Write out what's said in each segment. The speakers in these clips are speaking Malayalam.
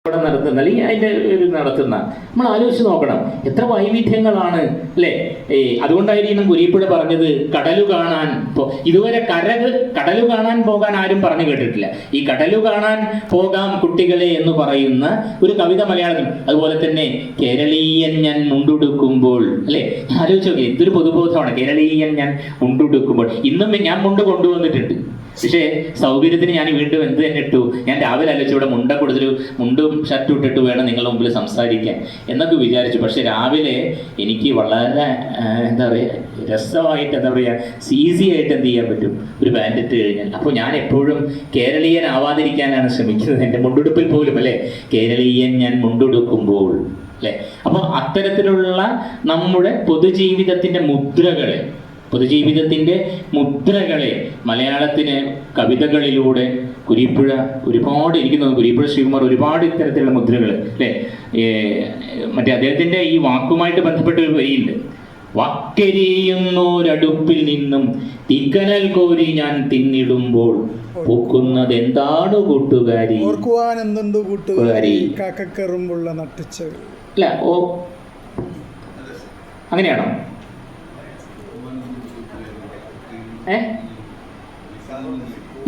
നടത്തുന്ന അല്ലെങ്കിൽ അതിൻ്റെ ഒരു നടത്തുന്ന നമ്മൾ ആലോചിച്ച് നോക്കണം എത്ര വൈവിധ്യങ്ങളാണ് അല്ലേ. അതുകൊണ്ടായിരിക്കും കുരീപ്പുഴ പറഞ്ഞത് കടലു കാണാൻ ഇതുവരെ കടലു കാണാൻ പോകാൻ ആരും പറഞ്ഞു കേട്ടിട്ടില്ല. ഈ കടലു കാണാൻ പോകാം കുട്ടികളെ എന്ന് പറയുന്ന ഒരു കവിത മലയാളത്തിൽ. അതുപോലെ തന്നെ കേരളീയൻ ഞാൻ മുണ്ടുടുക്കുമ്പോൾ അല്ലേ, ആലോചിച്ച് നോക്കി എന്തൊരു പൊതുബോധമാണ്. കേരളീയൻ ഞാൻ മുണ്ടുടുക്കുമ്പോൾ ഇന്നും ഞാൻ മുണ്ട് കൊണ്ടുവന്നിട്ടുണ്ട്. പക്ഷേ സൗകര്യത്തിന് ഞാൻ വീണ്ടും എന്ത് തന്നെ ഇട്ടു. ഞാൻ രാവിലെ ആലോചിച്ചു ഇവിടെ മുണ്ട കൊടുത്തൊരു മുണ്ടും ഷർട്ടും ഇട്ടിട്ട് വേണം നിങ്ങളുടെ മുമ്പിൽ സംസാരിക്കാൻ എന്നൊക്കെ വിചാരിച്ചു. പക്ഷെ രാവിലെ എനിക്ക് വളരെ എന്താ പറയുക രസമായിട്ട് എന്താ പറയുക ഈസി ആയിട്ട് എന്ത് ചെയ്യാൻ പറ്റും ഒരു പാൻറ് ഇട്ട് കഴിഞ്ഞാൽ. അപ്പോൾ ഞാൻ എപ്പോഴും കേരളീയൻ ആവാതിരിക്കാനാണ് ശ്രമിക്കുന്നത് എൻ്റെ മുണ്ടുടുപ്പിൽ പോലും അല്ലേ. കേരളീയൻ ഞാൻ മുണ്ടുടുക്കുമ്പോൾ അല്ലേ. അപ്പോൾ അത്തരത്തിലുള്ള നമ്മുടെ പൊതുജീവിതത്തിൻ്റെ മുദ്രകളെ മലയാളത്തിന് കവിതകളിലൂടെ കുരീപ്പുഴ ഒരുപാട് ഇരിക്കുന്നു. കുരീപ്പുഴ ശ്രീകുമാർ ഒരുപാട് ഇത്തരത്തിലുള്ള മുദ്രകൾ അല്ലേ. മറ്റേ അദ്ദേഹത്തിൻ്റെ ഈ വാക്കുമായിട്ട് ബന്ധപ്പെട്ട ഒരു വരിയുണ്ട്. വാക്കെരിയുന്നൊരടുപ്പിൽ നിന്നും തീക്കനൽ കോരി ഞാൻ തിന്നിടുമ്പോൾ പൂക്കുന്നത് എന്താണ് കൂട്ടുകാരി അല്ല. ഓ അങ്ങനെയാണോ?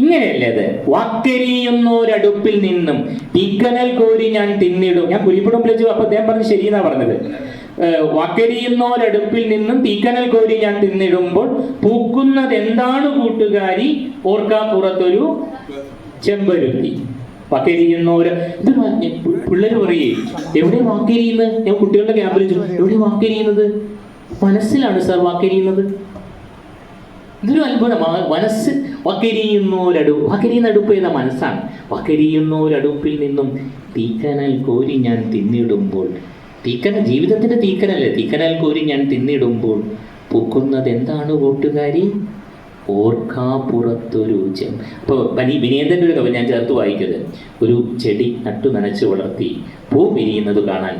ഇങ്ങനെയല്ലേ അത്? വാക്കെരിയുന്നൊരടുപ്പിൽ നിന്നും തീക്കനൽ കോരി ഞാൻ തിന്നിടും. ഞാൻ കുരിപ്പുടം വിളിച്ചു, അപ്പൊ അദ്ദേഹം പറഞ്ഞു ശരിയെന്നാ പറഞ്ഞത്. വാക്കെരിയുന്നൊരടുപ്പിൽ നിന്നും തീക്കനൽ കോരി ഞാൻ തിന്നിടുമ്പോൾ പൂക്കുന്നത് എന്താണ് കൂട്ടുകാരി ഓർക്കാപ്പുറത്തൊരു ചെമ്പരുത്തി. വാക്കെരിയുന്നവര് ഇത് പിള്ളേർ പറയേ എവിടെയാ വാക്കെരിയുന്നത്? ഞാൻ കുട്ടികളുടെ ക്യാമ്പിൽ എവിടെയാ വാക്കെരിയുന്നത്? മനസ്സിലാണ് സാർ വാക്കെരിയുന്നത്. ഇതൊരു അത്ഭുതമാണ്. മനസ്സ് വാക്കെരിയുന്ന അടുപ്പ് ചെയ്ത മനസ്സാണ്. വാക്കെരിയുന്നൊരടുപ്പിൽ നിന്നും തീക്കനൽ കോരി ഞാൻ തിന്നിടുമ്പോൾ, ജീവിതത്തിന്റെ തീക്കനല്ലേ, തീക്കനൽ കോരി ഞാൻ തിന്നിടുമ്പോൾ പൂക്കുന്നത് എന്താണ് കൂട്ടുകാരി ഓർക്കാപ്പുറത്തൊരു അപ്പോൾ വിനേന്ദ്രൻ്റെ ഒരു കവി ഞാൻ ചേർത്ത് വായിക്കരുത്. ഒരു ചെടി നട്ടു നനച്ച് വളർത്തി പൂ വിരിയുന്നത് കാണാൻ